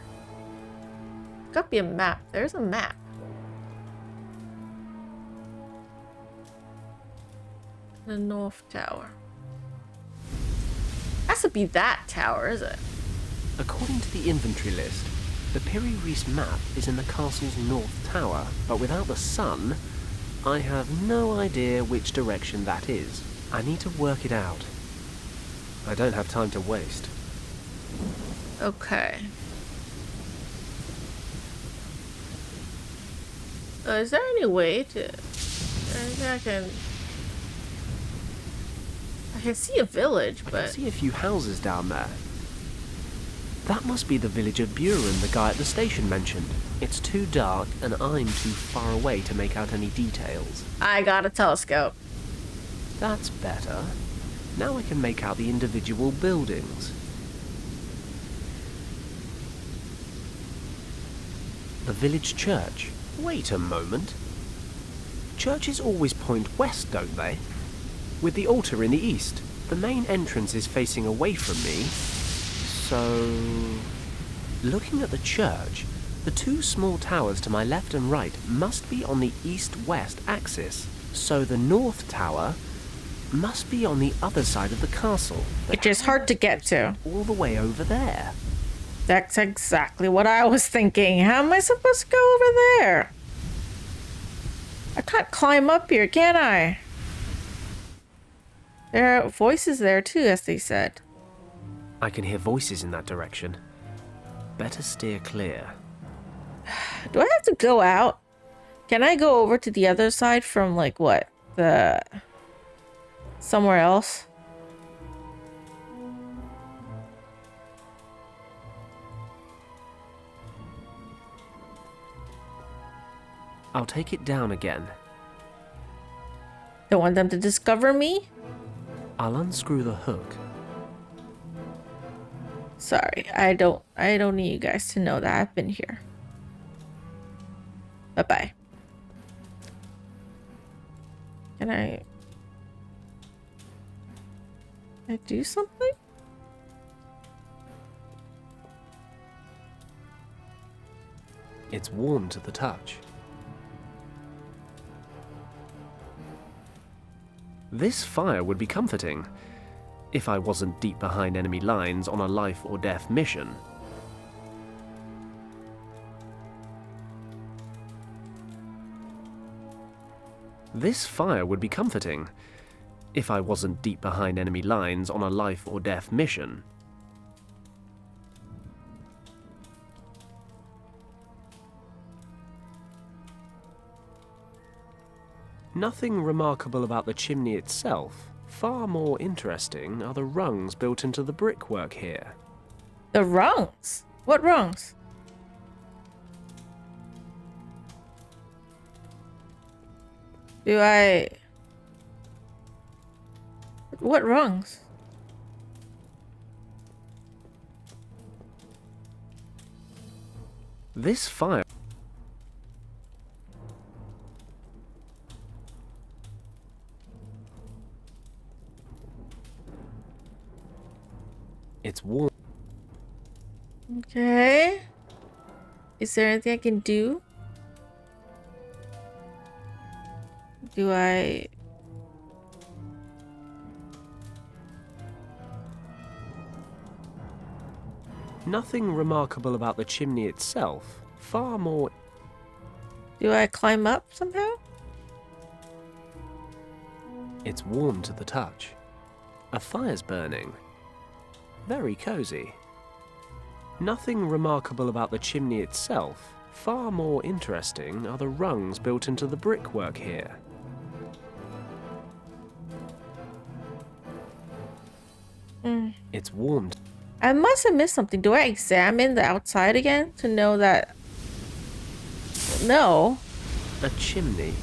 Gotta be a map. There's a map. The North Tower. Has to be that tower, is it? According to the inventory list, the Piri Reis map is in the castle's North Tower, but without the sun, I have no idea which direction that is. I need to work it out. I don't have time to waste. Okay. Is there any way to... I can see a village, I but... can see a few houses down there. That must be the village of Buren the guy at the station mentioned. It's too dark and I'm too far away to make out any details. I got a telescope. That's better. Now I can make out the individual buildings. The village church. Wait a moment. Churches always point west, don't they? With the altar in the east. The main entrance is facing away from me. So, looking at the church, the two small towers to my left and right must be on the east-west axis. So the north tower must be on the other side of the castle. Which is hard to get to. All the way over there. That's exactly what I was thinking. How am I supposed to go over there? I can't climb up here, can I? There are voices there too, as they said. I can hear voices in that direction. Better steer clear. Do I have to go out? Can I go over to the other side from, like, what? Somewhere else? I'll take it down again. Don't want them to discover me? I'll unscrew the hook. Sorry, I don't need you guys to know that I've been here. Bye-bye. Can I do something? It's warm to the touch. This fire would be comforting if I wasn't deep behind enemy lines on a life or death mission. This fire would be comforting if I wasn't deep behind enemy lines on a life or death mission. Nothing remarkable about the chimney itself. Far more interesting are the rungs built into the brickwork here. The rungs? What rungs? What rungs? This fire... It's warm. Okay. Is there anything I can do? Do I... Nothing remarkable about the chimney itself. Far more... Do I climb up somehow? It's warm to the touch. A fire's burning. Very cozy. Nothing remarkable about the chimney itself. Far more interesting are the rungs built into the brickwork here. It's warm. I must have missed something. Do I examine the outside again to know that... No. A chimney.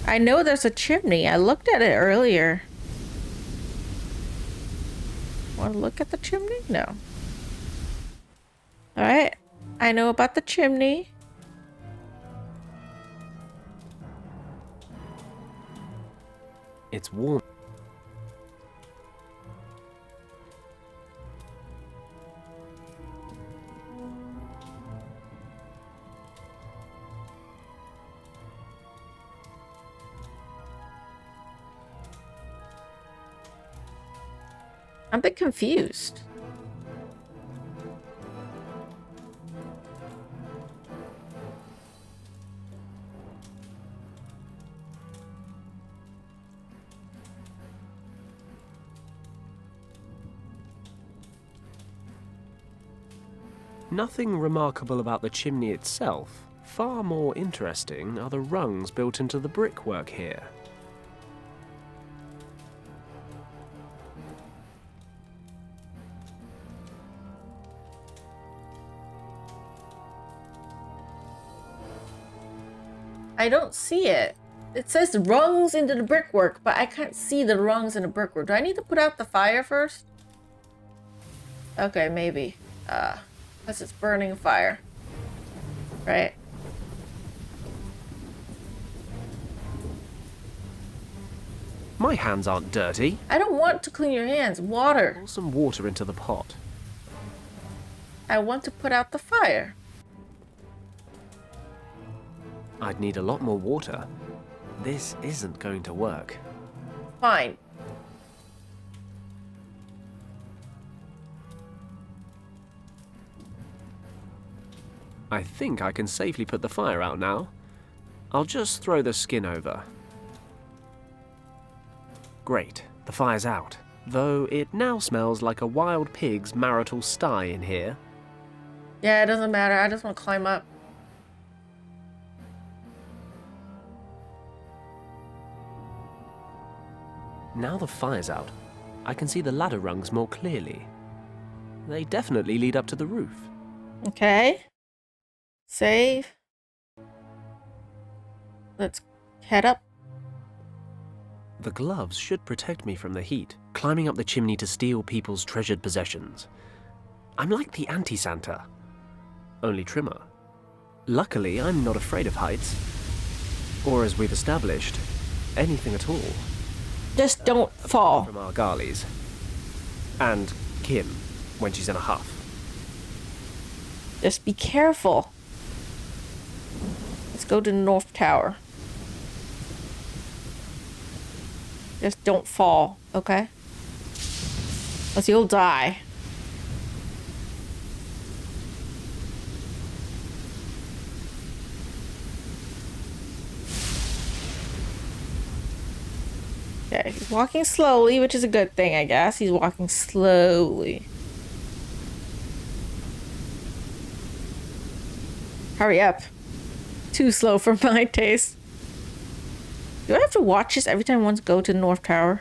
I know there's a chimney. I looked at it earlier. Want to look at the chimney? No. Alright. I know about the chimney. It's warm. I'm a bit confused. Nothing remarkable about the chimney itself. Far more interesting are the rungs built into the brickwork here. I don't see it. It says rungs into the brickwork, but I can't see the rungs in the brickwork. Do I need to put out the fire first? Okay, maybe. Because it's burning fire. Right? My hands aren't dirty. I don't want to clean your hands. Water. Pour some water into the pot. I want to put out the fire. I'd need a lot more water. This isn't going to work. Fine. I think I can safely put the fire out now. I'll just throw the skin over. Great, the fire's out. Though it now smells like a wild pig's marital sty in here. Yeah, it doesn't matter. I just want to climb up. Now the fire's out, I can see the ladder rungs more clearly. They definitely lead up to the roof. Okay. Save. Let's head up. The gloves should protect me from the heat, climbing up the chimney to steal people's treasured possessions. I'm like the anti-Santa, only trimmer. Luckily, I'm not afraid of heights. Or as we've established, anything at all. Just don't fall. From our Garleys. And Kim, when she's in a huff. Just be careful. Let's go to the North Tower. Just don't fall, okay? Else you'll die. Okay, he's walking slowly, which is a good thing, I guess. He's walking slowly. Hurry up. Too slow for my taste. Do I have to watch this every time I want to go to the North Tower?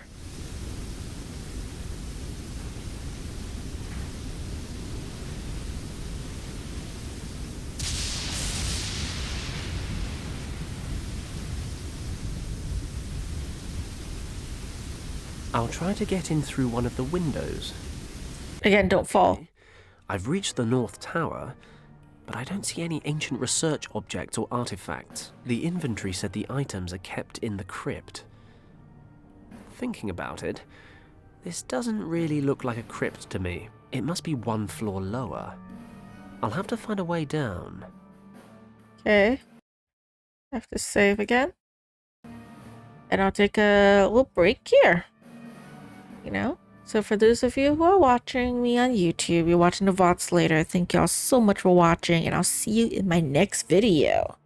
I'll try to get in through one of the windows. Again, don't fall. I've reached the North Tower, but I don't see any ancient research objects or artifacts. The inventory said the items are kept in the crypt. Thinking about it, this doesn't really look like a crypt to me. It must be one floor lower. I'll have to find a way down. Okay. Have to save again. And I'll take a little break here. You know? So for those of you who are watching me on YouTube, you're watching the VODs later, thank y'all so much for watching, and I'll see you in my next video.